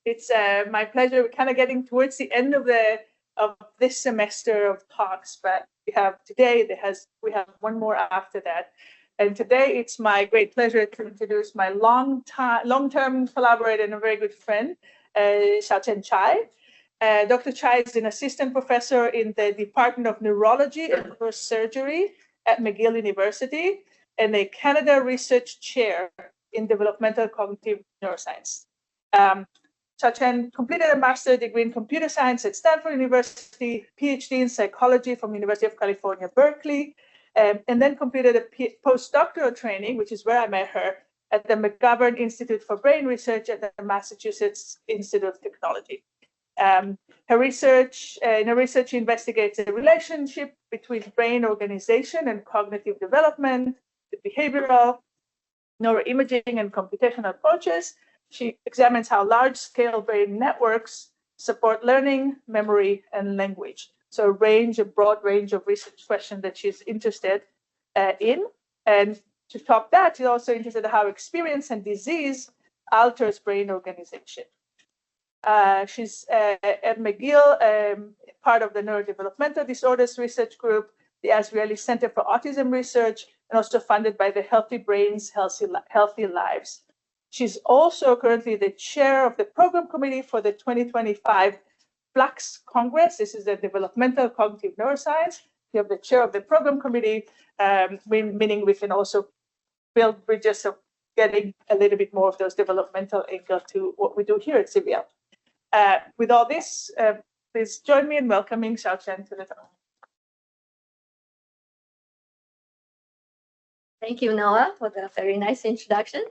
It's my pleasure. We're kind of getting towards the end of this semester of talks, but we have one more after that. And today it's my great pleasure to introduce my long-term collaborator and a very good friend, Xiaoqian Chai. Dr. Chai is an assistant professor in the Department of Neurology and Neurosurgery at McGill University and a Canada Research Chair in Developmental Cognitive Neuroscience. Xiaoqian completed a master's degree in computer science at Stanford University, PhD in psychology from University of California, Berkeley, and then completed a postdoctoral training, which is where I met her, at the McGovern Institute for Brain Research at the Massachusetts Institute of Technology. In her research, she investigates the relationship between brain organization and cognitive development, the behavioral, neuroimaging, and computational approaches. She examines how large-scale brain networks support learning, memory, and language. So a broad range of research questions that she's interested in. And to top that, she's also interested in how experience and disease alters brain organization. She's at McGill, part of the Neurodevelopmental Disorders Research Group, the Azrieli Center for Autism Research, and also funded by the Healthy Brains, Healthy Lives. She's also currently the chair of the program committee for the 2025 FLAX Congress. This is the Developmental Cognitive Neuroscience. We have the chair of the program committee, meaning we can also build bridges of getting a little bit more of those developmental angle to what we do here at CBL. With all this, please join me in welcoming Xiaoqian to the talk. Thank you, Noah, for the very nice introduction.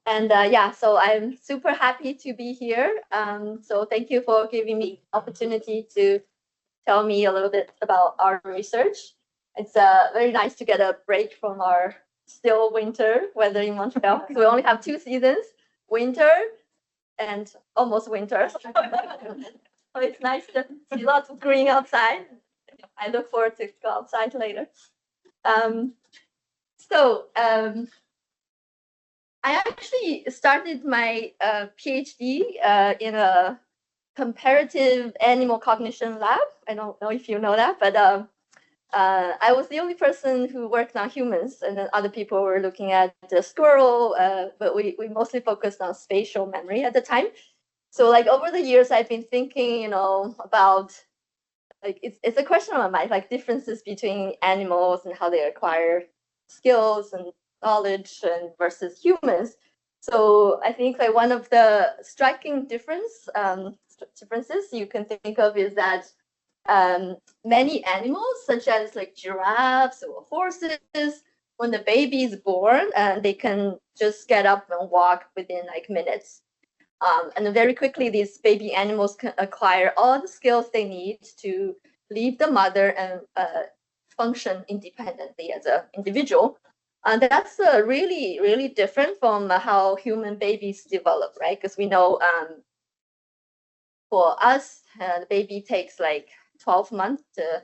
And so I'm super happy to be here. So thank you for giving me opportunity to tell me a little bit about our research. It's very nice to get a break from our still winter weather in Montreal, because we only have 2 seasons, winter and almost winter. So it's nice to see lots of green outside. I look forward to go outside later. I actually started my PhD in a comparative animal cognition lab. I don't know if you know that, but I was the only person who worked on humans, and then other people were looking at the squirrel, but we mostly focused on spatial memory at the time. So like over the years, I've been thinking, about like it's a question on my mind, like differences between animals and how they acquire skills and knowledge and versus humans. So I think like one of the striking differences you can think of is that many animals, such as like giraffes or horses, when the baby is born, they can just get up and walk within like minutes. And then very quickly, these baby animals can acquire all the skills they need to leave the mother and function independently as an individual. And that's really, really different from how human babies develop, right? Because we know for us, the baby takes like 12 months to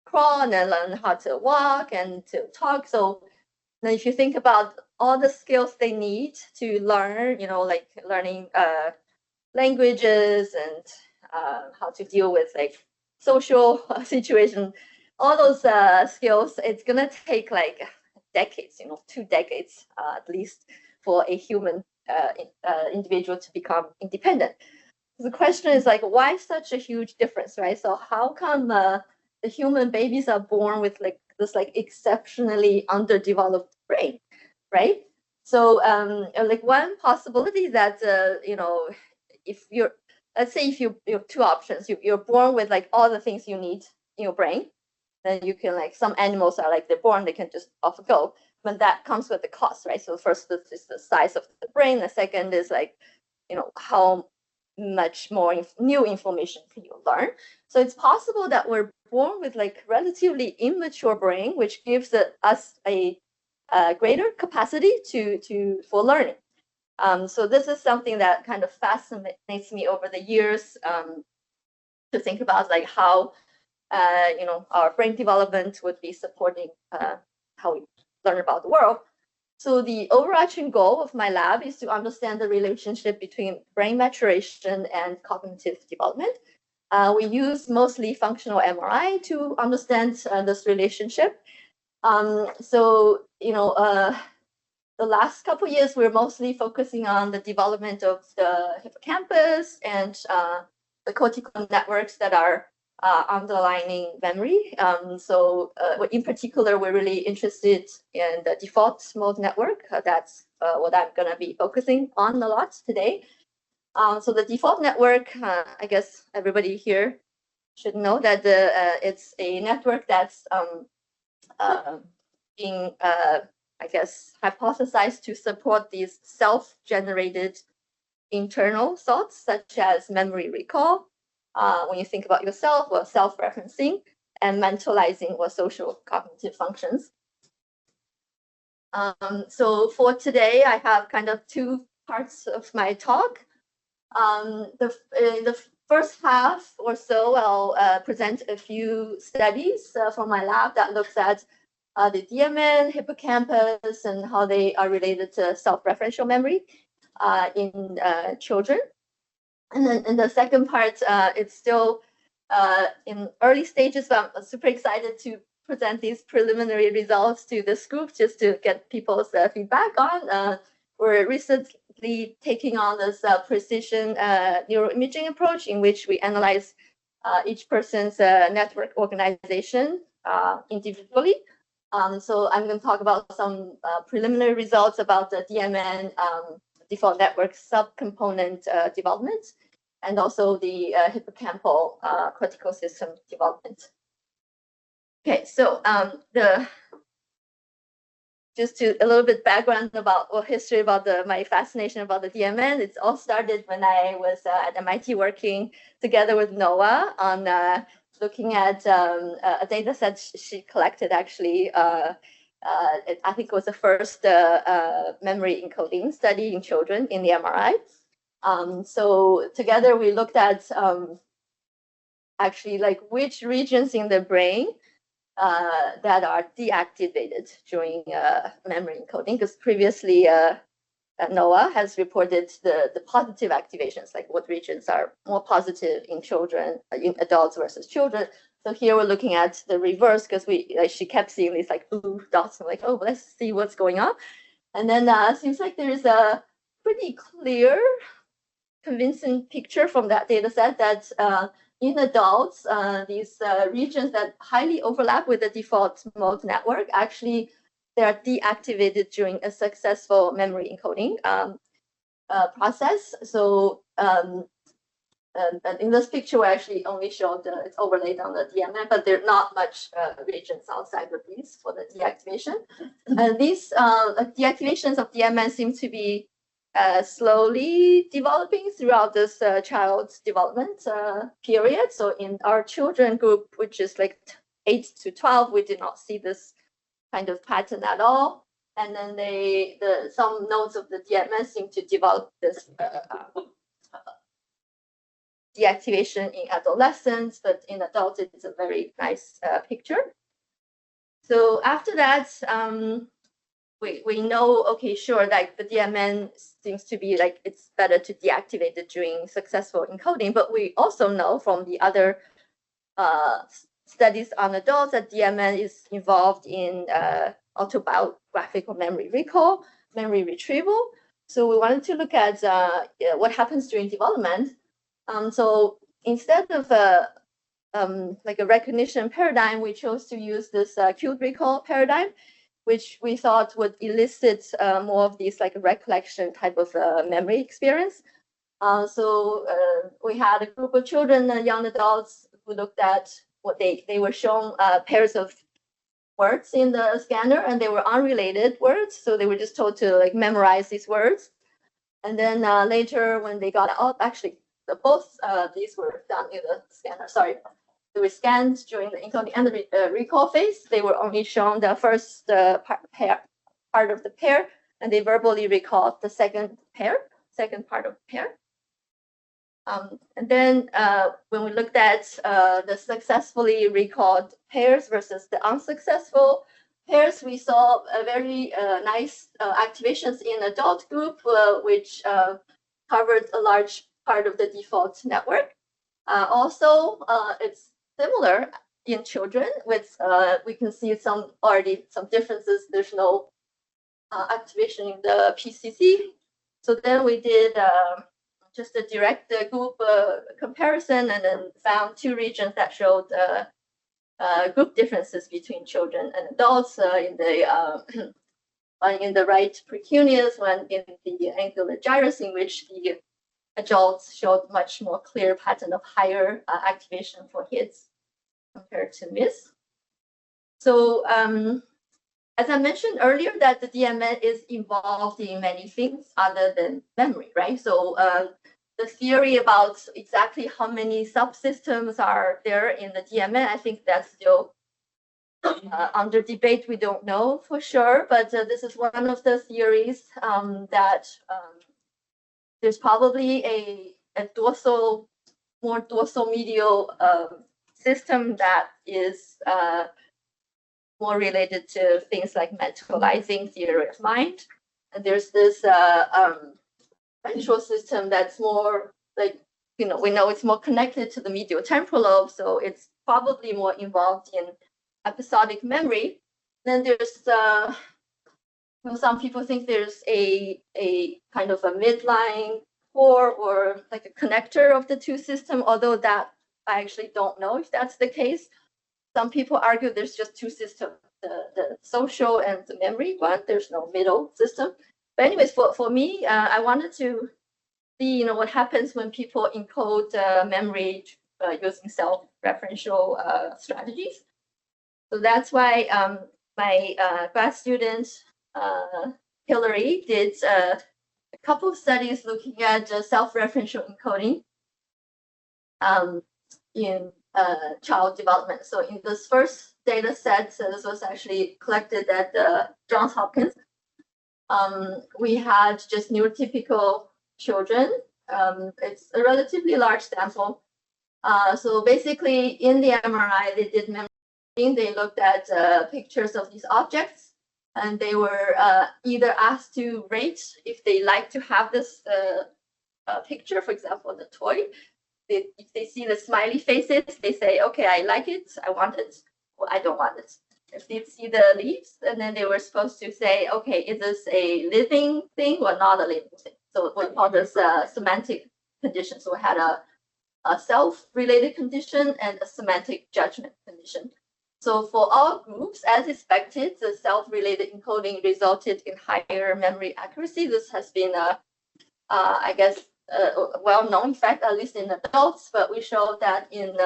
crawl and then learn how to walk and to talk. So then if you think about all the skills they need to learn, like learning languages and how to deal with like social situation, all those skills, it's gonna take like decades, 2 decades at least, for a human individual to become independent. The question is like, why such a huge difference, right? So how come the human babies are born with like this like exceptionally underdeveloped brain, right? So like one possibility that if you're, let's say if you have 2 options, you're born with like all the things you need in your brain, then you can like, some animals are like they're born, they can just off go, but that comes with the cost, right? So first is the size of the brain, the second is like, how much more new information can you learn. So it's possible that we're born with like relatively immature brain, which gives us a greater capacity for learning. So this is something that kind of fascinates me over the years, to think about like how our brain development would be supporting how we learn about the world. So the overarching goal of my lab is to understand the relationship between brain maturation and cognitive development. We use mostly functional MRI to understand this relationship. So, the last couple of years, we're mostly focusing on the development of the hippocampus and the cortical networks that are underlining memory. In particular, we're really interested in the default mode network. That's what I'm going to be focusing on a lot today. So the default network, I guess everybody here should know that it's a network that's being, I guess, hypothesized to support these self-generated internal thoughts, such as memory recall, when you think about yourself, or self-referencing, and mentalizing or social cognitive functions. So for today, I have kind of two parts of my talk. In the first half or so, I'll present a few studies from my lab that looks at the DMN, hippocampus, and how they are related to self-referential memory in children. And then in the second part, it's still in early stages, but I'm super excited to present these preliminary results to this group just to get people's feedback on. We're recently taking on this precision neuroimaging approach in which we analyze each person's network organization individually. So I'm going to talk about some preliminary results about the DMN default network subcomponent development, and also the hippocampal cortical system development. Okay, so just a little bit background about, or history about my fascination about the DMN. It's all started when I was at MIT working together with Noah on looking at a data set she collected, actually. I think it was the first memory encoding study in children in the MRI. So together we looked at actually like which regions in the brain that are deactivated during memory encoding, because previously Noah has reported the positive activations, like what regions are more positive in children, in adults versus children. So here we're looking at the reverse, because she kept seeing these like blue dots. I'm like, oh, let's see what's going on. And then seems like there's a pretty clear, convincing picture from that data set that in adults, these regions that highly overlap with the default mode network, actually they are deactivated during a successful memory encoding process. So in this picture, we actually only showed it's overlaid on the DMN, but there are not much regions outside of these for the deactivation. And these deactivations of DMN seem to be slowly developing throughout this child's development period. So in our children group, which is like 8 to 12, we did not see this kind of pattern at all. And then some nodes of the DMN seem to develop this deactivation in adolescents, but in adults, it's a very nice picture. So after that, we know, okay, sure, like the DMN seems to be like it's better to deactivate it during successful encoding, but we also know from the other studies on adults that DMN is involved in autobiographical memory recall, memory retrieval. So we wanted to look at what happens during development. So instead of like a recognition paradigm, we chose to use this acute recall paradigm, which we thought would elicit more of these like recollection type of memory experience. So we had a group of children and young adults who looked at what they were shown pairs of words in the scanner, and they were unrelated words. So they were just told to like memorize these words. And then later when they got out, actually both these were done in the scanner, sorry. They were scanned during the encoding and the recall phase. They were only shown the first part of the pair, and they verbally recalled the second part of the pair. And then when we looked at the successfully recalled pairs versus the unsuccessful pairs, we saw a very nice activations in adult group, which covered a large part of the default network. Also, it's similar in children with, we can see some differences. There's no activation in the PCC. So then we did just a direct group comparison and then found 2 regions that showed group differences between children and adults in the one in the right precuneus, one in the angular gyrus, in which the adults showed much more clear pattern of higher activation for hits compared to miss. So as I mentioned earlier, that the DMN is involved in many things other than memory, right? So the theory about exactly how many subsystems are there in the DMN, I think that's still under debate. We don't know for sure, but this is one of the theories that there's probably a more dorsal medial system that is more related to things like mentalizing theory of mind. And there's this ventral system that's more like, we know it's more connected to the medial temporal lobe, so it's probably more involved in episodic memory. Then there's some people think there's a kind of a midline core or like a connector of the 2 systems, although that I actually don't know if that's the case. Some people argue there's just 2 systems, the social and the memory one. There's no middle system. But anyways, for me, I wanted to see, what happens when people encode memory using self-referential strategies. So that's why my grad student, Hillary, did a couple of studies looking at self-referential encoding in child development. So in this first data set, so this was actually collected at Johns Hopkins. We had just neurotypical children. It's a relatively large sample. So basically in the MRI, they did memory. They looked at pictures of these objects, and they were either asked to rate if they like to have this picture, for example, the toy. If they see the smiley faces, they say, okay, I like it, I want it, or I don't want it. If they see the leaves, and then they were supposed to say, okay, is this a living thing or not a living thing? So we call this semantic condition. So we had a self-related condition and a semantic judgment condition. So for all groups, as expected, the self-related encoding resulted in higher memory accuracy. This has been, I guess, a well-known fact, at least in adults, but we showed that in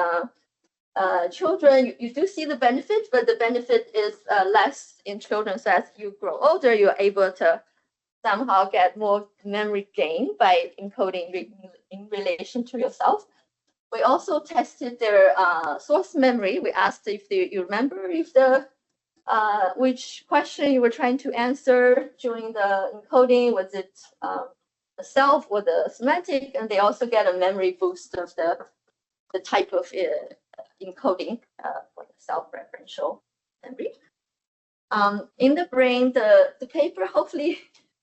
children, you do see the benefit, but the benefit is less in children. So as you grow older, you're able to somehow get more memory gain by encoding in relation to yourself. We also tested their source memory. We asked if you remember if which question you were trying to answer during the encoding. Was it the self or the semantic? And they also get a memory boost of the type of encoding for the self-referential memory. In the brain, the paper hopefully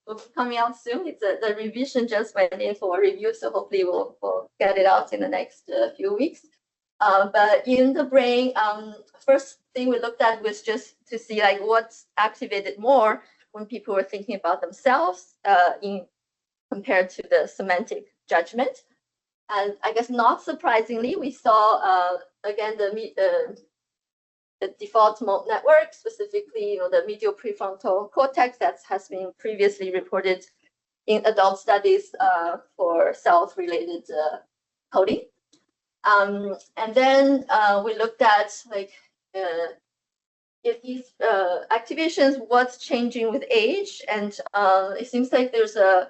will be coming out soon. It's the revision just went in for review, so hopefully we'll get it out in the next few weeks. But in the brain, first thing we looked at was just to see like what's activated more when people were thinking about themselves compared to the semantic judgment. And I guess not surprisingly, we saw again the default mode network, specifically the medial prefrontal cortex that has been previously reported in adult studies for self-related coding. And then we looked at like if these activations, what's changing with age, and it seems like there's a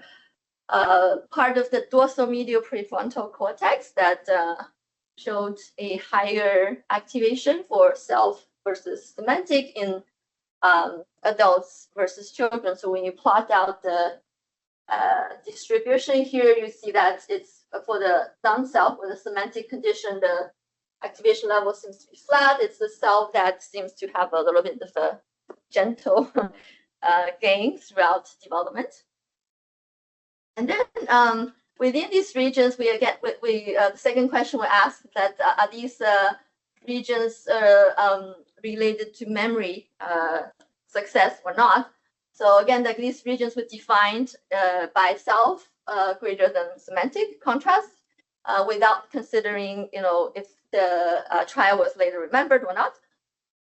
part of the dorsal medial prefrontal cortex that showed a higher activation for self versus semantic in adults versus children. So when you plot out the distribution here, you see that it's for the non-self or the semantic condition, the activation level seems to be flat. It's the self that seems to have a little bit of a gentle gain throughout development. And then within these regions, we get the second question we asked that are these regions related to memory success or not? So again, like these regions were defined by self greater than semantic contrast without considering, if the trial was later remembered or not.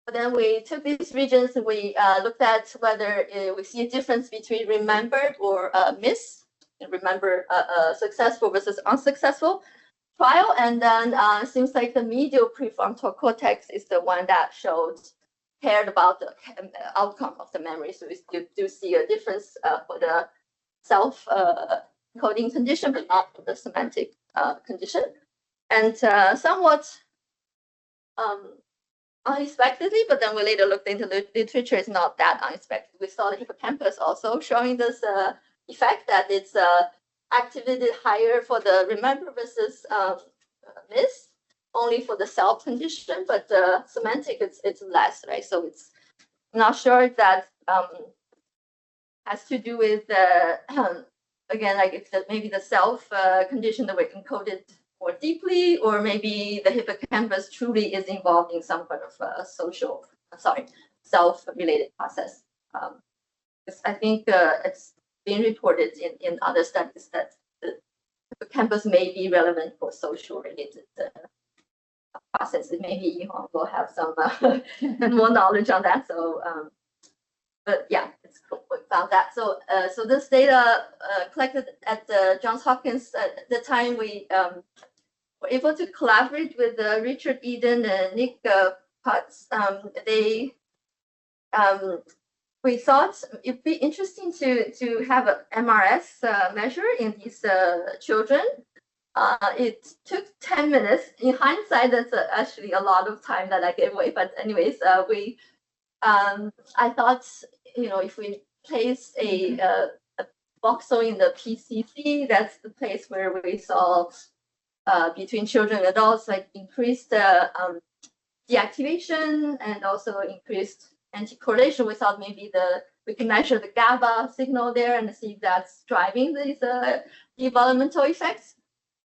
But then we took these regions and we looked at whether we see a difference between remembered or miss. Remember successful versus unsuccessful trial, and then seems like the medial prefrontal cortex is the one that cared about the outcome of the memory. So we do see a difference for the self coding condition, but not for the semantic condition. And somewhat unexpectedly, but then we later looked into the literature, it's not that unexpected. We saw the hippocampus also showing this effect that it's activated higher for the remember versus miss, only for the self condition, but semantic it's less, right? So it's not sure if that has to do with again, like if maybe the self condition that we encoded more deeply, or maybe the hippocampus truly is involved in some kind of self-related process. I think it's been reported in other studies that the hippocampus may be relevant for social related processes. Maybe Yihong will have some more knowledge on that. So, but yeah, it's cool. We found that. So, so this data collected at the Johns Hopkins at the time, we were able to collaborate with Richard Eden and Nick Putz. We thought it'd be interesting to have an MRS measure in these children. It took 10 minutes. In hindsight, that's actually a lot of time that I gave away. But anyways, I thought, if we place a voxel in the PCC, that's the place where we saw between children and adults, like increased deactivation and also increased anti-correlation. We thought maybe we can measure the GABA signal there and see if that's driving these developmental effects.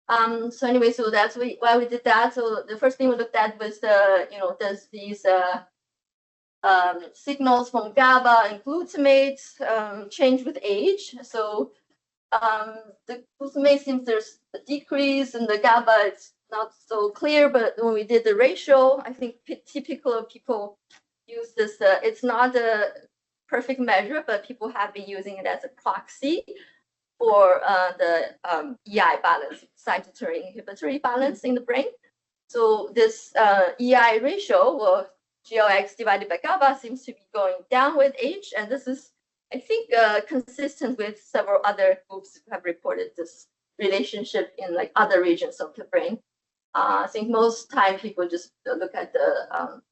So anyway, so that's why we did that. So the first thing we looked at was does these signals from GABA and glutamate change with age? So the glutamate seems there's a decrease, and the GABA it's not so clear. But when we did the ratio, I think typical of people use this. It's not a perfect measure, but people have been using it as a proxy for the EI balance, excitatory inhibitory balance in the brain. So this EI ratio, or GLX divided by GABA, seems to be going down with age, and this is, I think, consistent with several other groups who have reported this relationship in like other regions of the brain. I think most time people just look at the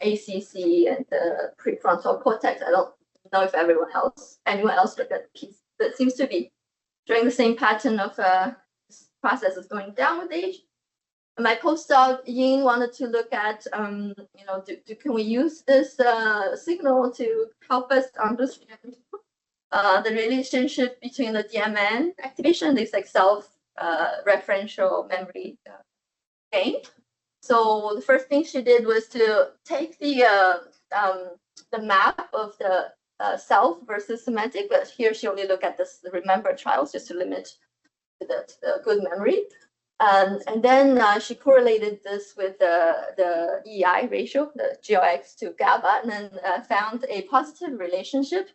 ACC and the prefrontal cortex. I don't know if anyone else looked at the piece. That seems to be showing the same pattern of processes going down with age. My postdoc Ying wanted to look at, can we use this signal to help us understand the relationship between the DMN activation, this like self-referential memory gain. So the first thing she did was to take the map of the self versus semantic, but here she only looked at the remember trials just to limit the good memory. And then she correlated this with the EI ratio, the GLX to GABA, and then found a positive relationship.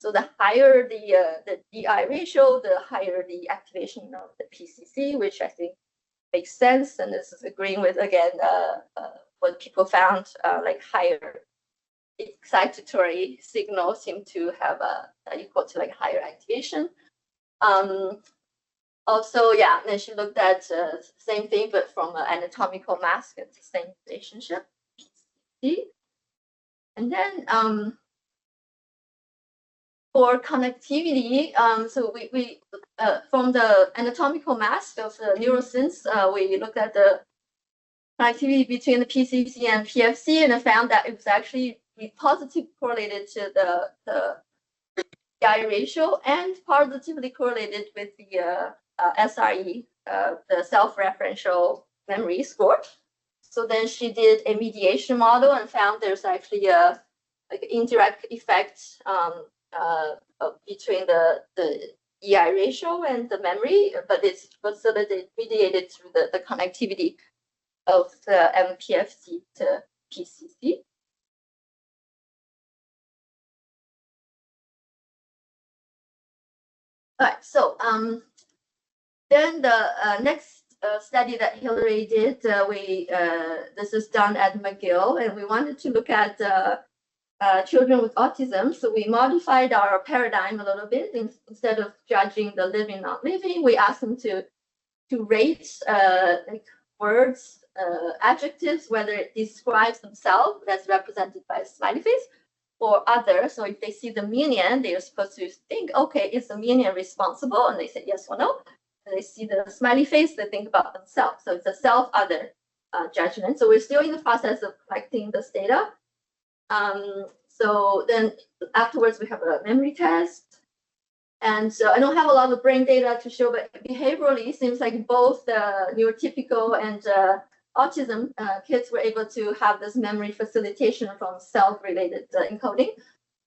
So the higher the EI ratio, the higher the activation of the PCC, which I think makes sense. And this is agreeing with, again, what people found, like higher excitatory signals seem to have equal to like higher activation. Also, yeah, then she looked at same thing, but from an anatomical mask, it's the same relationship. And then for connectivity, so we from the anatomical mask of the neurosynths, we looked at the connectivity between the PCC and PFC, and I found that it was actually positively correlated to the EI ratio and positively correlated with the SRE, the self-referential memory score. So then she did a mediation model and found there's actually a like indirect effect between the EI ratio and the memory, but it's facilitated mediated through the connectivity of the MPFC to PCC. All right, so then the next study that Hillary did, this is done at McGill, and we wanted to look at children with autism. So we modified our paradigm a little bit. Instead of judging the living, not living, we asked them to rate like words, adjectives, whether it describes themselves, that's represented by a smiley face, or other. So if they see the median, they are supposed to think, okay, is the median responsible? And they say yes or no. And they see the smiley face, they think about themselves. So it's a self-other judgment. So we're still in the process of collecting this data. So then afterwards, we have a memory test. And so I don't have a lot of brain data to show, but behaviorally, it seems like both the neurotypical and autism kids were able to have this memory facilitation from self-related encoding.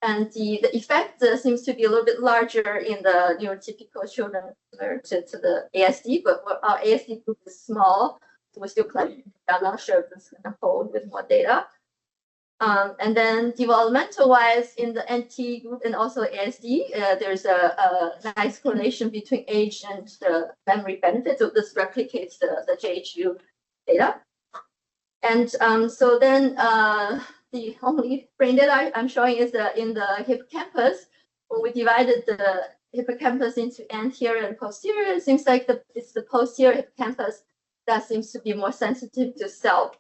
And the effect seems to be a little bit larger in the neurotypical children compared to the ASD, but our ASD group is small, so we're still collecting. I'm not sure if this is going to hold with more data. And then developmental-wise, in the NT group and also ASD, there's a nice correlation between age and the memory benefit. So this replicates the JHU data. And so then the only brain data I'm showing is in the hippocampus. When we divided the hippocampus into anterior and posterior, it seems like it's the posterior hippocampus that seems to be more sensitive to self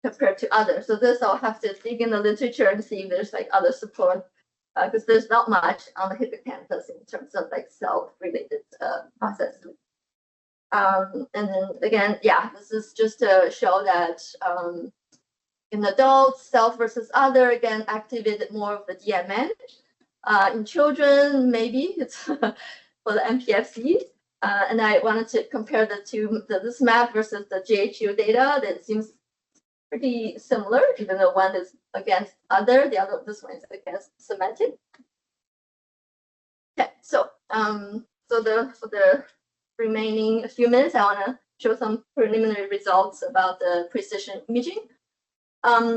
compared to others. So this I'll have to dig in the literature and see if there's like other support, because there's not much on the hippocampus in terms of like self-related processes. And then again, yeah, this is just to show that in adults, self versus other, again, activated more of the DMN. In children, maybe it's for the MPFC. And I wanted to compare the two, this map versus the JHU data that seems pretty similar, even though one is against other, the other, this one is against semantic. Okay, so for the remaining few minutes, I want to show some preliminary results about the precision imaging.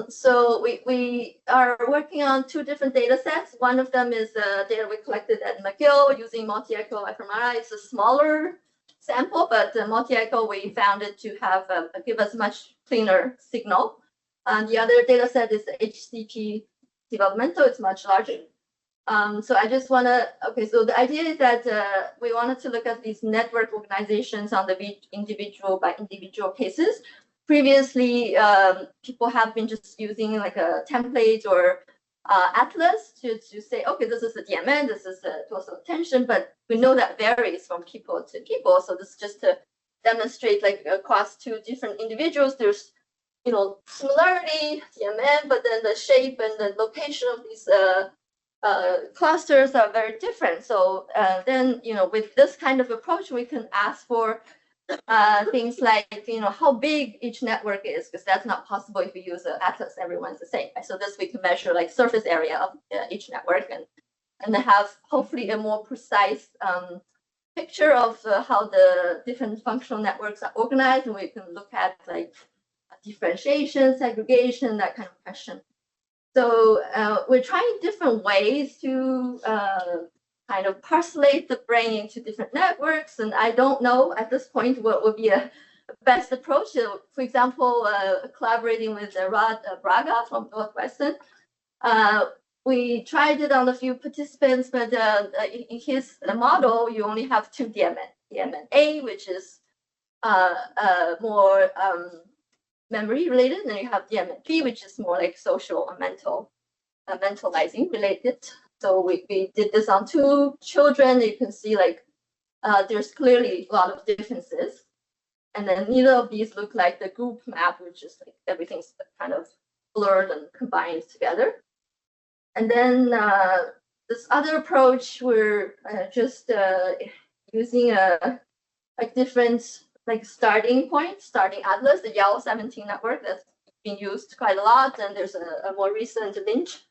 So we are working on two different data sets. One of them is the data we collected at McGill using multi-echo fMRI. It's a smaller sample, but multi-echo, we found it to have give us much cleaner signal. And the other data set is the HCP developmental. It's much larger. So I just want to, okay, so the idea is that we wanted to look at these network organizations on the individual by individual cases. Previously, people have been just using like a template or atlas to say, okay, this is the DMN, this is the dorsal tension, but we know that varies from people to people. So this is just to demonstrate like across two different individuals, there's, you know, similarity, DMN, but then the shape and the location of these clusters are very different. So then, you know, with this kind of approach, we can ask for things like, you know, how big each network is, because that's not possible if you use an atlas, everyone's the same. Right? So this we can measure like surface area of each network and have hopefully a more precise picture of how the different functional networks are organized, and we can look at like differentiation, segregation, that kind of question. So we're trying different ways to kind of parcellate the brain into different networks, and I don't know at this point what would be a best approach. So, for example, collaborating with Rod Braga from Northwestern, we tried it on a few participants, but in his model, you only have two DMN. DMN A, which is more memory related, and then you have DMN B, which is more like social or mentalizing related. So we did this on two children. You can see like there's clearly a lot of differences. And then neither of these look like the group map, which is like everything's kind of blurred and combined together. And then this other approach, we're just using a different starting point, starting atlas, the YAO 17 network that's been used quite a lot. And there's a more recent Lynch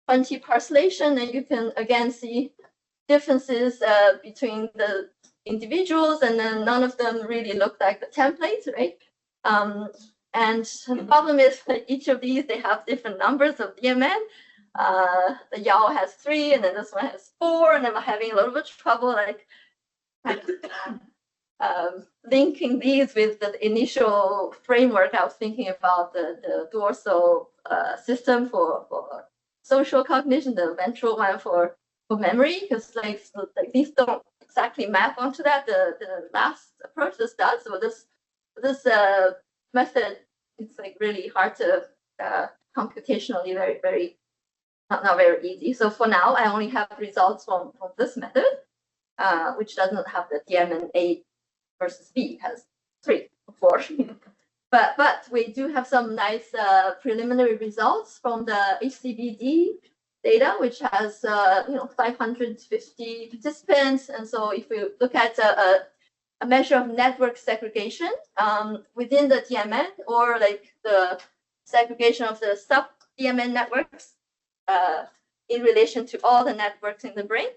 20 parcellation, and you can again see differences between the individuals, and then none of them really look like the template, right? And the problem is that each of these, they have different numbers of DMN. The YAO has 3, and then this one has 4, and I'm having a little bit of trouble linking these with the initial framework. I was thinking about the dorsal system for social cognition, the ventral one for memory, because these don't exactly map onto that. The last approach this does. So this method, it's really hard to computationally very not very easy. So for now, I only have results from this method, which doesn't have the DMN A versus B. It has 3 or 4. But we do have some nice preliminary results from the HCBD data, which has 550 participants. And so if we look at a measure of network segregation within the DMN, or the segregation of the sub-DMN networks in relation to all the networks in the brain.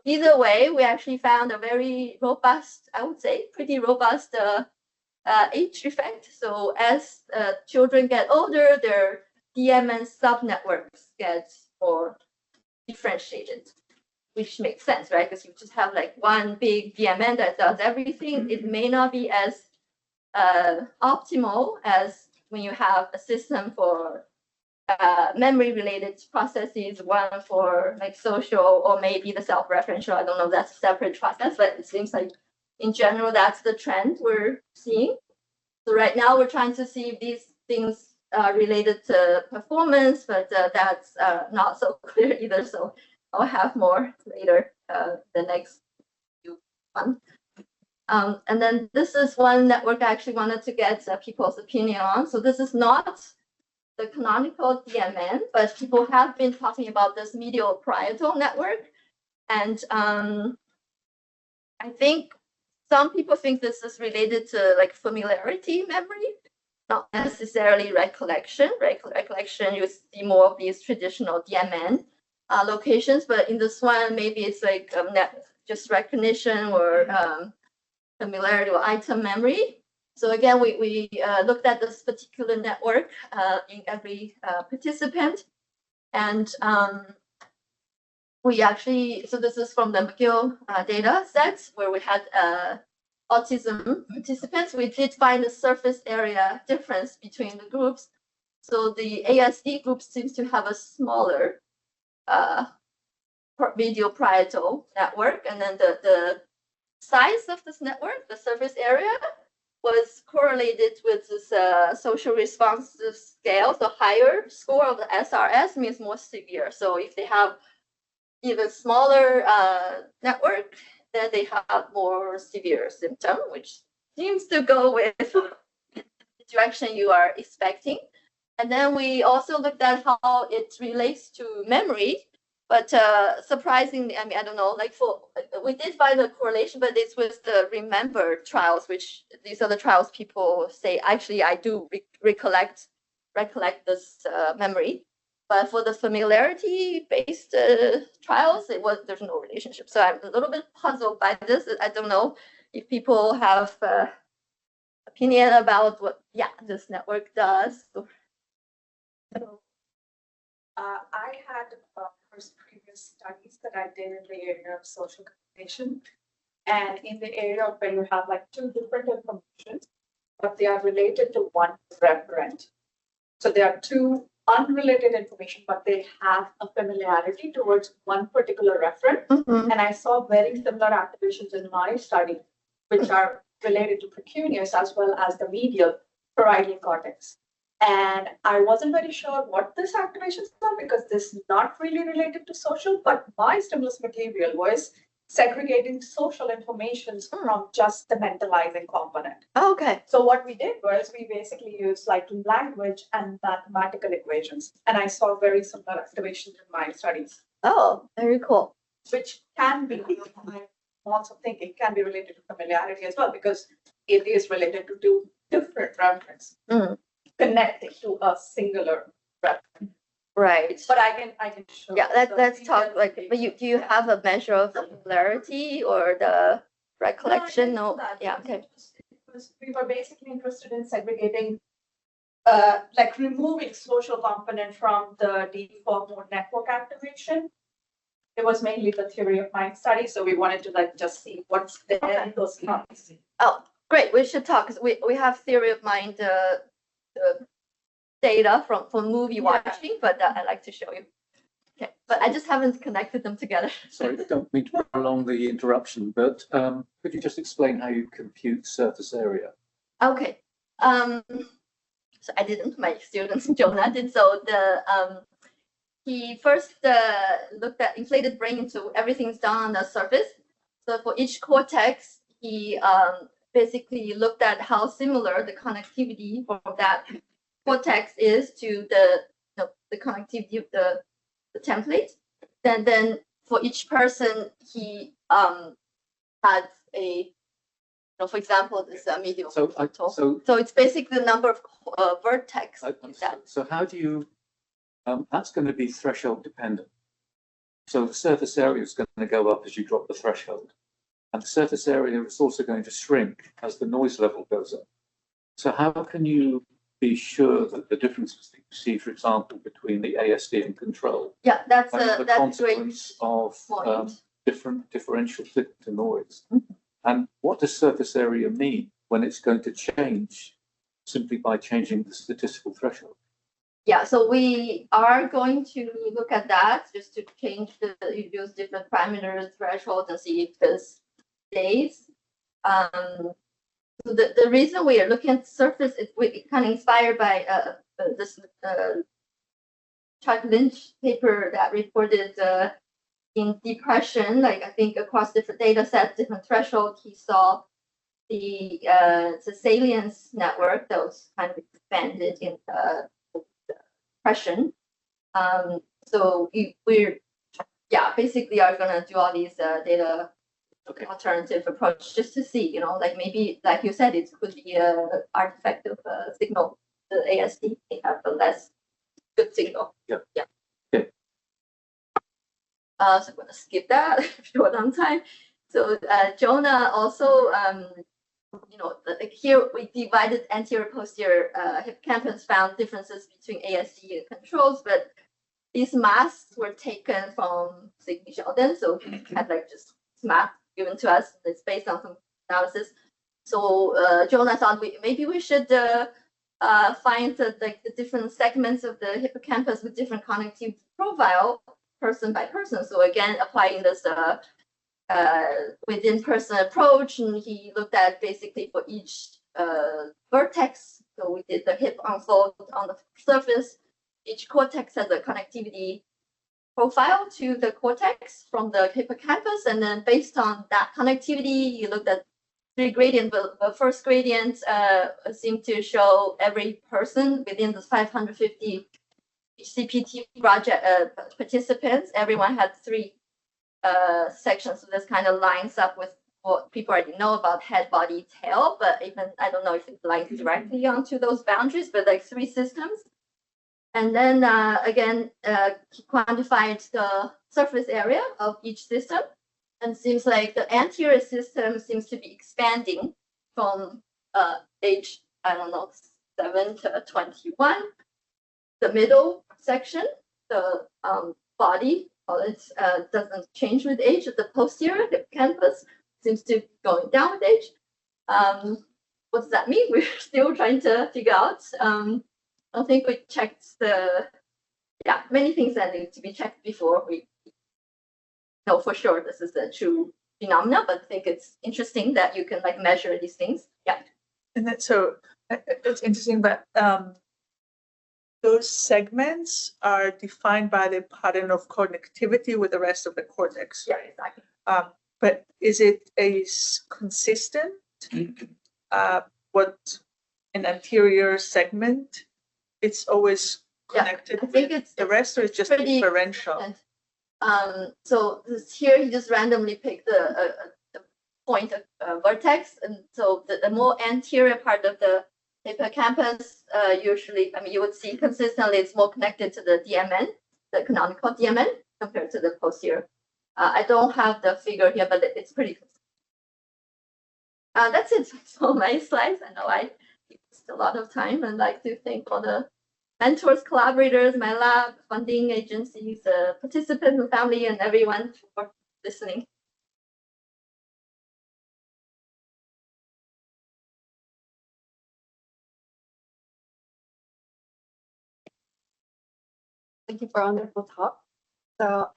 Either way, we actually found a very robust, I would say, pretty robust age effect. So as children get older, their DMN sub-networks get more differentiated, which makes sense, right? Because you just have one big DMN that does everything. It may not be as optimal as when you have a system for memory-related processes, one for social, or maybe the self-referential. I don't know, that's a separate process, but it seems like in general, that's the trend we're seeing. So right now, we're trying to see if these things are related to performance, but that's not so clear either. So I'll have more later the next few months. And then this is one network I actually wanted to get people's opinion on. So this is not the canonical DMN, but people have been talking about this medial parietal network. And I think some people think this is related to familiarity memory, not necessarily recollection. Recollection, you see more of these traditional DMN locations, but in this one, maybe it's just recognition or familiarity or item memory. So again, we looked at this particular network in every participant, and we actually, so this is from the McGill data set where we had autism participants. We did find a surface area difference between the groups. So the ASD group seems to have a smaller medial parietal network, and then the size of this network, the surface area, was correlated with this social responsive scale. The higher score of the SRS means more severe. So if they have even smaller network, then they have more severe symptom, which seems to go with the direction you are expecting. And then we also looked at how it relates to memory. But surprisingly, I mean, I don't know, we did find a correlation, but it's with the remember trials, which these are the trials people say, actually, I do recollect this memory. But for the familiarity-based trials, there's no relationship. So I'm a little bit puzzled by this. I don't know if people have opinion about what, this network does. I had previous studies that I did in the area of social communication, and in the area of where you have two different information, but they are related to one referent. So there are two unrelated information, but they have a familiarity towards one particular referent. Mm-hmm. And I saw very similar activations in my study, which are related to precuneus as well as the medial parietal cortex. And I wasn't very sure what this activations are because this is not really related to social, but my stimulus material was segregating social information from just the mentalizing component. Okay. So what we did was we basically used like language and mathematical equations. And I saw very similar activations in my studies, Oh, very cool. which can be, I'm also thinking, can be related to familiarity as well, because it is related to two different references connecting to a singular reference. Right. But I can show. Yeah, let's talk details. like, but do you have a measure of familiarity or the recollection? No. Yeah, okay. We were basically interested in segregating, like removing social component from the default mode network activation. It was mainly the theory of mind study, so we wanted to like just see what's there in those counts. Oh, great. We should talk because we have theory of mind data from movie watching, but I'd like to show you. Okay, but I just haven't connected them together. Sorry, I don't mean to prolong the interruption, but could you just explain how you compute surface area? Okay. So I didn't. My student Jonah did. So he first looked at inflated brain, so everything's done on the surface. So for each cortex, he basically looked at how similar the connectivity from that cortex is to the connectivity of the template. Then for each person, he had a, for example, this medial. So it's basically the number of vertex. So how do you? That's going to be threshold dependent. So the surface area is going to go up as you drop the threshold, and the surface area is also going to shrink as the noise level goes up. So how can you be sure that the differences that you see, for example, between the ASD and control, that's the great consequence of different differential fit to noise? And what does surface area mean when it's going to change simply by changing the statistical threshold? Yeah, so we are going to look at that just to change use different parameters, thresholds, and see if this stays. So the reason we are looking at surface is we kind of inspired by this Chuck Lynch paper that reported in depression, like I think across different data sets, different thresholds, he saw the salience network that was kind of expanded in depression. So we're basically are gonna do all these data alternative approach just to see, like maybe like you said, it could be an artifact of signal. The ASD may have a less good signal. Yeah. Okay. So I'm gonna skip that if you want on time. So Jonah also, like here we divided anterior posterior hippocampus, found differences between ASD and controls, but these masks were taken from Xiaoqian, so we had like just math given to us. It's based on some analysis. So Jonah thought maybe we should find the different segments of the hippocampus with different connectivity profile, person by person. So again, applying this within person approach, and he looked at basically for each vertex. So we did the hip unfold on the surface. Each cortex has a connectivity profile to the cortex from the hippocampus, and then based on that connectivity, you looked at 3 gradients. The first gradient seemed to show every person within the 550 CPT project participants. Everyone had 3 sections, so this kind of lines up with what people already know about head, body, tail. But even I don't know if it lines directly onto those boundaries, but like 3 systems. And then again, he quantified the surface area of each system, and seems like the anterior system seems to be expanding from age, 7 to 21. The middle section, the body, it doesn't change with age. The posterior hippocampus seems to be going down with age. What does that mean? We're still trying to figure out. I think we checked many things that need to be checked before we know for sure this is a true phenomena, but I think it's interesting that you can like measure these things. Yeah. And that's so it's interesting, but those segments are defined by the pattern of connectivity with the rest of the cortex. Yeah, exactly. But is it consistent? What an anterior segment? It's always connected I think with the rest, or it's just differential? So here you just randomly pick the point vertex, and so the more anterior part of the hippocampus, usually, I mean, you would see consistently it's more connected to the DMN, the canonical DMN, compared to the posterior. I don't have the figure here, but it's pretty consistent. That's it for my slides. I know I used a lot of time, and like to thank all the mentors, collaborators, my lab, funding agencies, participants, and family, and everyone for listening. Thank you for a wonderful talk. So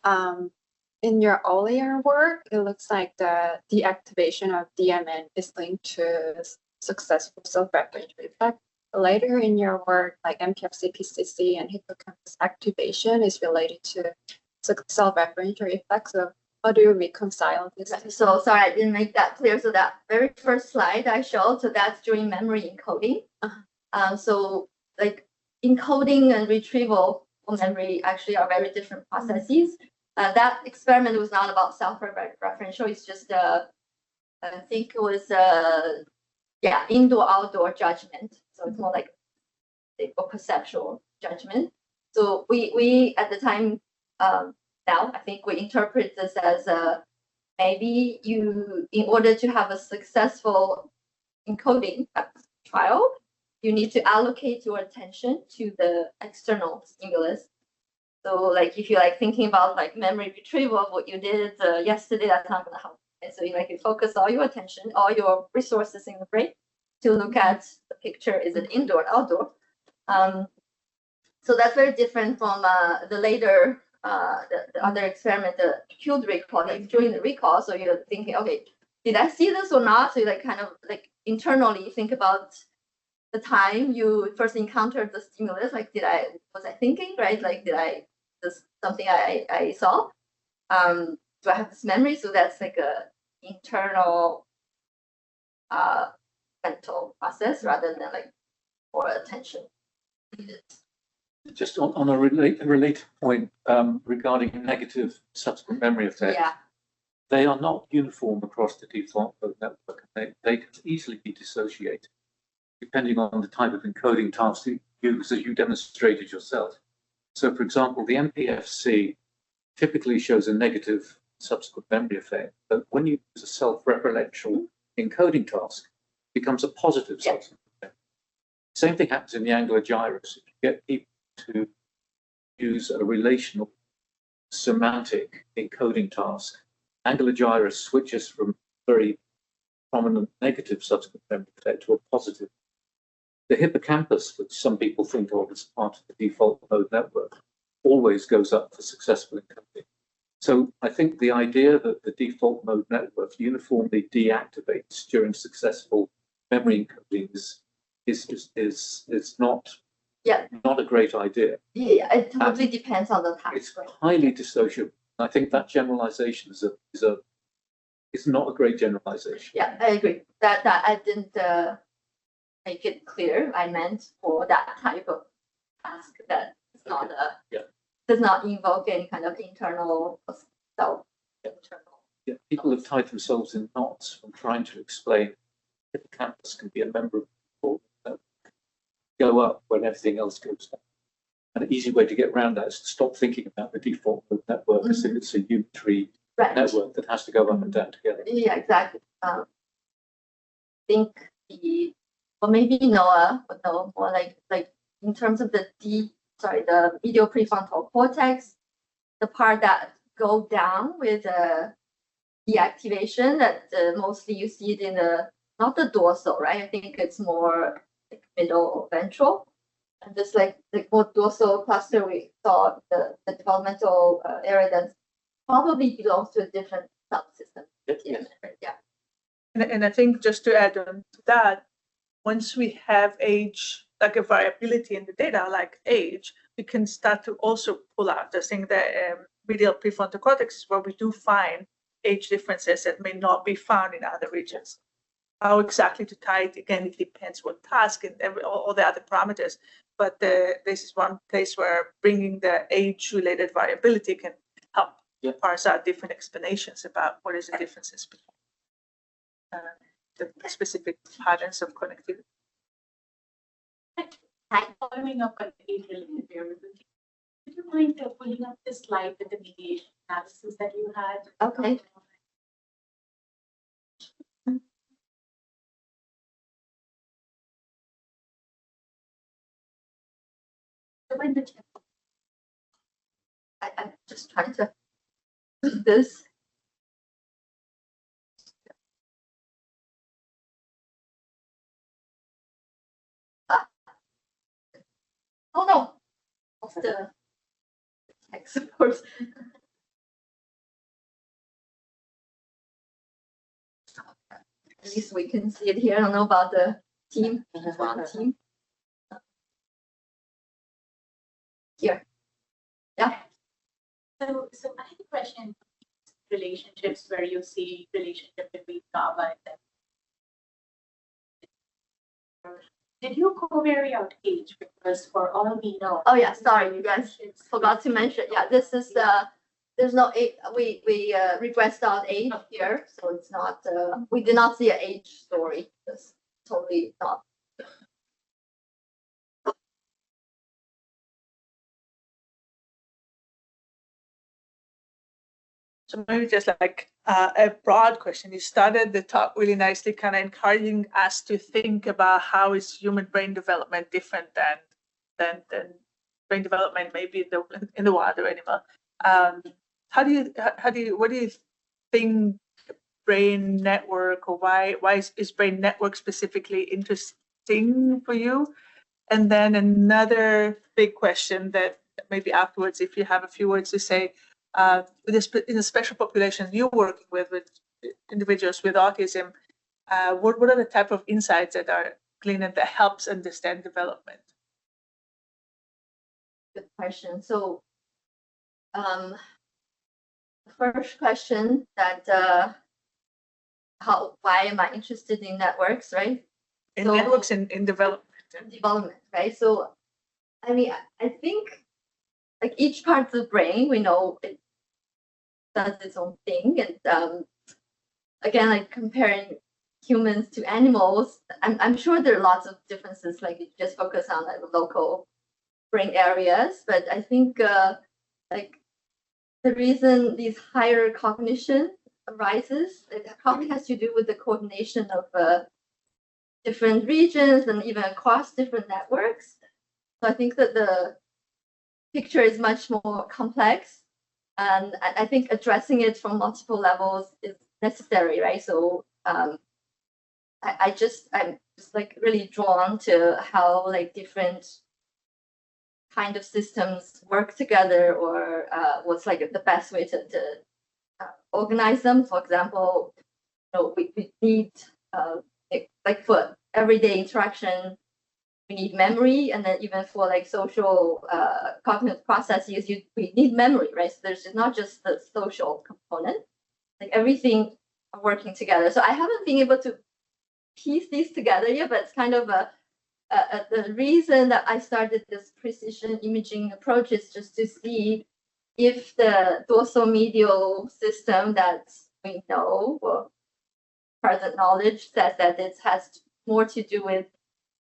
in your earlier work, it looks like the deactivation of DMN is linked to successful self-referential effect. Later in your work, like MPFC, PCC, and hippocampus activation is related to self-referential effects. So how do you reconcile this? So sorry, I didn't make that clear. So that very first slide I showed, so that's during memory encoding. So like encoding and retrieval memory actually are very different processes. That experiment was not about self-referential. It's just I think it was indoor-outdoor judgment. So it's more like a perceptual judgment. So we at the time now I think we interpret this as maybe you, in order to have a successful encoding trial, you need to allocate your attention to the external stimulus. So like if you're like thinking about like memory retrieval of what you did yesterday, that's not going to help. And so you like you focus all your attention, all your resources in the brain to look at the picture. Is it indoor or outdoor? So that's very different from the later the other experiment, the cued recall, like during the recall. So you're thinking, okay, did I see this or not? So you like kind of like internally think about the time you first encountered the stimulus. Like, was I thinking, right? Like, this something I saw? Do I have this memory? So that's like a internal mental process rather than like more attention. Just on a related point regarding negative subsequent memory effects, they are not uniform across the default mode network. They can easily be dissociated depending on the type of encoding task you use, as you demonstrated yourself. So, for example, the MPFC typically shows a negative subsequent memory effect, but when you use a self-referential encoding task, it becomes a positive subsequent memory. Same thing happens in the angular gyrus. If you get people to use a relational semantic encoding task, angular gyrus switches from very prominent negative subsequent memory effect to a positive. The hippocampus, which some people think of as part of the default mode network, always goes up for successful encoding. So I think the idea that the default mode network uniformly deactivates during successful memory encoding is not a great idea. Yeah, it totally depends on the task. It's highly dissociable. I think that generalization is not a great generalization. Yeah, I agree. That I didn't make it clear. I meant for that type of task that it's not does not invoke any kind of internal self-internal. Yeah, people have tied themselves in knots from trying to explain hippocampus can be a member of the network, go up when everything else goes down. And an easy way to get around that is to stop thinking about the default mode network as if it's a unitary network that has to go up and down together. Yeah, exactly. I think maybe Noah would know more like in terms of the medial prefrontal cortex, the part that go down with deactivation, that mostly you see it in not the dorsal, right? I think it's more like middle ventral. And just like the more dorsal cluster, we saw the developmental area that probably belongs to a different subsystem. Yeah. And I think just to add on to that, once we have age, like a variability in the data, like age, we can start to also pull out. I think that medial prefrontal cortex is where we do find age differences that may not be found in other regions. How exactly to tie it, again, it depends what task and all the other parameters. But this is one place where bringing the age-related variability can help parse out different explanations about what is the differences between the specific patterns of connectivity. Following up on the age-related variability, would you mind pulling up the slide with the mediation analysis that you had? Okay. I'm just trying to do this. Oh no! Of the text support. At least we can see it here. I don't know about the team. One team. Here. Yeah. So I have a question. Relationships where you see relationship between GABA and them. Did you covary out age? Because for all we know. Oh yeah, sorry, you guys forgot to mention. Yeah, this is there's no age. We regressed out age here, so it's not. We did not see an age story. It's totally not. So maybe just like a broad question. You started the talk really nicely, kind of encouraging us to think about how is human brain development different than brain development maybe in the wild or animal. What do you think brain network, or why is brain network specifically interesting for you? And then another big question that maybe afterwards, if you have a few words to say, in a special population you're working with individuals with autism, what are the type of insights that are gleaned that helps understand development? Good question. So, the first question that why am I interested in networks, right? Networks in development. Development, right? So, I mean, I think like each part of the brain, we know it does its own thing, and again, like comparing humans to animals, I'm sure there are lots of differences. Like you just focus on like local brain areas, but I think like the reason these higher cognition arises, it probably has to do with the coordination of different regions and even across different networks. So I think that the picture is much more complex, and I think addressing it from multiple levels is necessary, right? So I'm just like really drawn to how like different kind of systems work together, or what's like the best way to organize them. For example, we need like for everyday interaction, we need memory, and then even for like social cognitive processes, we need memory, right? So there's not just the social component, like everything are working together. So I haven't been able to piece these together yet, but it's kind of the reason that I started this precision imaging approach is just to see if the dorsal medial system that we know, or present knowledge says that it has more to do with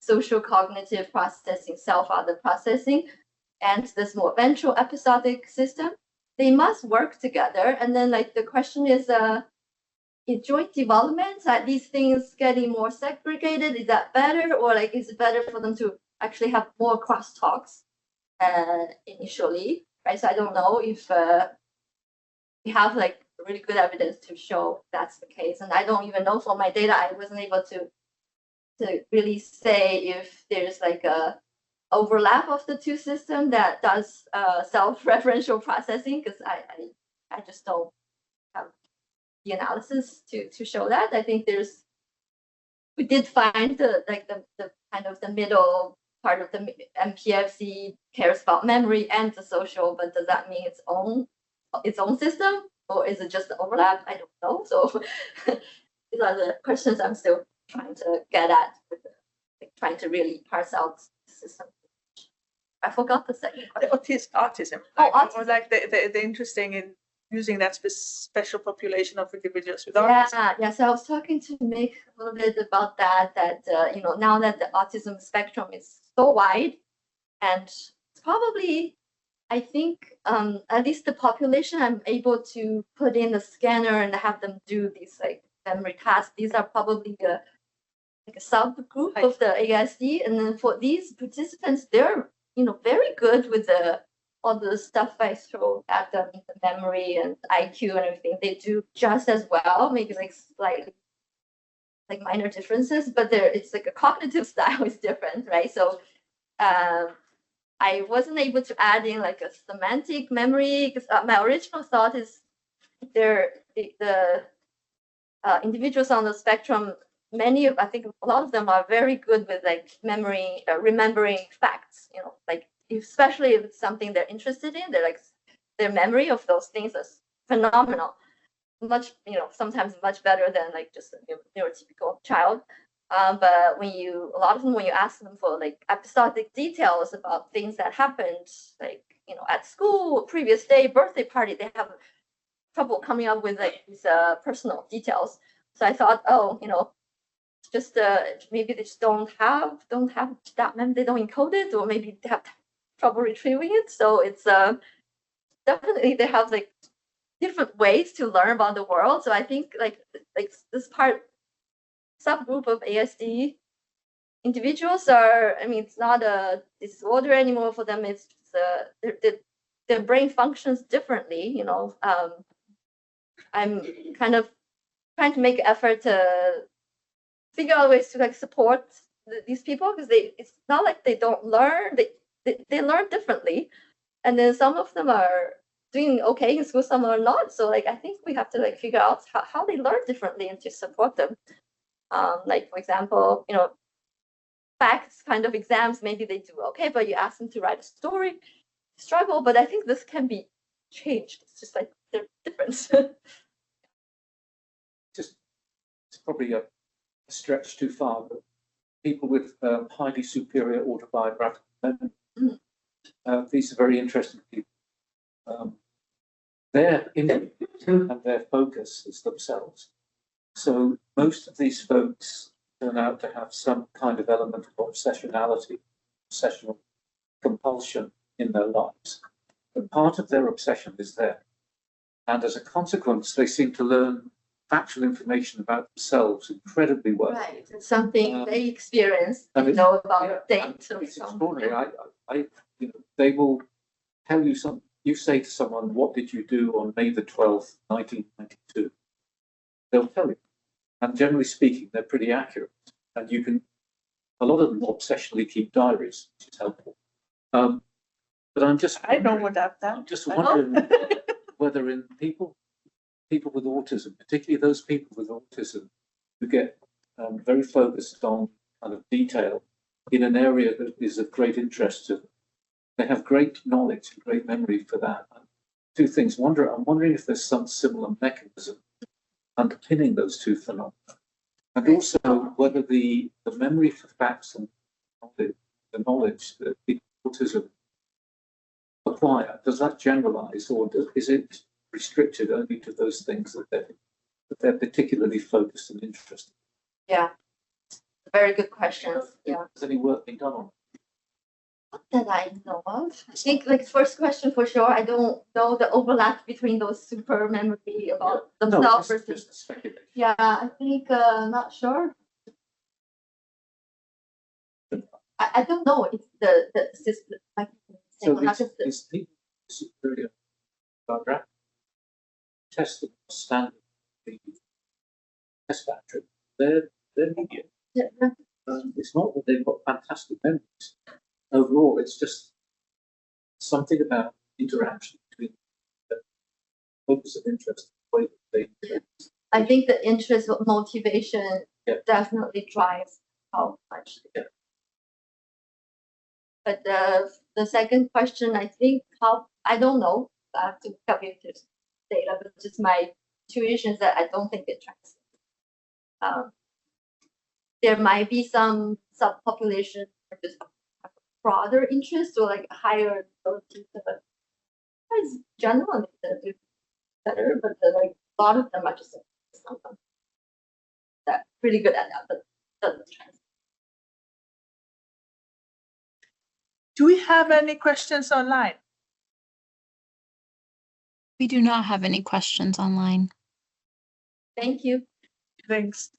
social cognitive processing, self-other processing, and this more ventral episodic system. They must work together. And then like the question is, in joint development, are these things getting more segregated? Is that better? Or like, is it better for them to actually have more crosstalks initially, right? So I don't know if we have like really good evidence to show that's the case. And I don't even know from my data, I wasn't able to really say if there's like a overlap of the two systems that does self-referential processing, because I just don't have the analysis to show that. I think we did find the kind of the middle part of the MPFC cares about memory and the social, but does that mean its own system? or is it just the overlap? I don't know. So these are the questions I'm still trying to get at, with like, trying to really parse out the system. I forgot the second The question. autism. Oh, Or autism. like the interesting in using that special population of individuals with autism. Yeah. So I was talking to Mick a little bit about that. You know, now that the autism spectrum is so wide, and it's probably, I think, at least the population I'm able to put in the scanner and have them do these like memory tasks, these are probably like a subgroup of the ASD. And then for these participants, they're, you know, very good with all the stuff I throw at them, the memory and IQ and everything. They do just as well, maybe like slightly like minor differences, but it's like a cognitive style is different, right? So I wasn't able to add in like a semantic memory, because my original thought is the individuals on the spectrum, I think a lot of them are very good with like memory, remembering facts, you know, like especially if it's something they're interested in, their memory of those things is phenomenal. Much, you know, sometimes much better than like just a neurotypical child. But a lot of them, when you ask them for like episodic details about things that happened, like, you know, at school, previous day, birthday party, they have trouble coming up with like these personal details. So I thought, oh, you know, just maybe they just don't have that memory, they don't encode it, or maybe they have trouble retrieving it. So it's definitely they have like different ways to learn about the world. So I think like this subgroup of ASD individuals are, I mean, it's not a disorder anymore for them. It's just, their brain functions differently. You know, I'm kind of trying to make an effort to figure out ways to like support these people, because it's not like they don't learn. They learn differently, and then some of them are doing okay in school, some are not. So like I think we have to like figure out how they learn differently and to support them. Like for example, you know, facts kind of exams, maybe they do okay, but you ask them to write a story, struggle. But I think this can be changed. It's just like they're different. Just it's probably a stretch too far, but people with highly superior autobiographical memory, these are very interesting people. Their interest and their focus is themselves. So most of these folks turn out to have some kind of element of obsessionality, obsessional compulsion in their lives. And part of their obsession is there. And as a consequence, they seem to learn factual information about themselves incredibly well. Right, it's something they experience, and they know about Yeah, dates. it's extraordinary. You know, they will tell you something. You say to someone, "What did you do on May the 12th, 1992?" They'll tell you, and generally speaking, they're pretty accurate. And you can, a lot of them obsessionally keep diaries, which is helpful. But I don't want that. I'm just wondering whether in people with autism, particularly those people with autism who get very focused on kind of detail in an area that is of great interest to them, they have great knowledge and great memory for that. Two things. I'm wondering if there's some similar mechanism underpinning those two phenomena. And also whether the memory for facts and the knowledge that people with autism acquire, does that generalize, or is it restricted only to those things that they're particularly focused and interested in? Yeah, very good questions. Yeah. Has any work been done on it? Not that I know of. I think like first question for sure, I don't know the overlap between those super memory about themselves versus just speculation. Yeah, I think not sure. I don't know if the system like So these people superior biographic tested standard the test battery. They're medium. Yeah. It's not that they've got fantastic memories. Overall, it's just something about interaction between the focus of interest, the way that they. I think the interest motivation definitely drives how much. Yeah. But the second question, I think I don't know. I have to calculate this. data, but just my intuition is that I don't think it translates. There might be some subpopulation or just broader interest or like higher ability to, but it's generally better, but like a lot of them are just something that really good at that, but doesn't translate. Do we have any questions online? We do not have any questions online. Thank you. Thanks.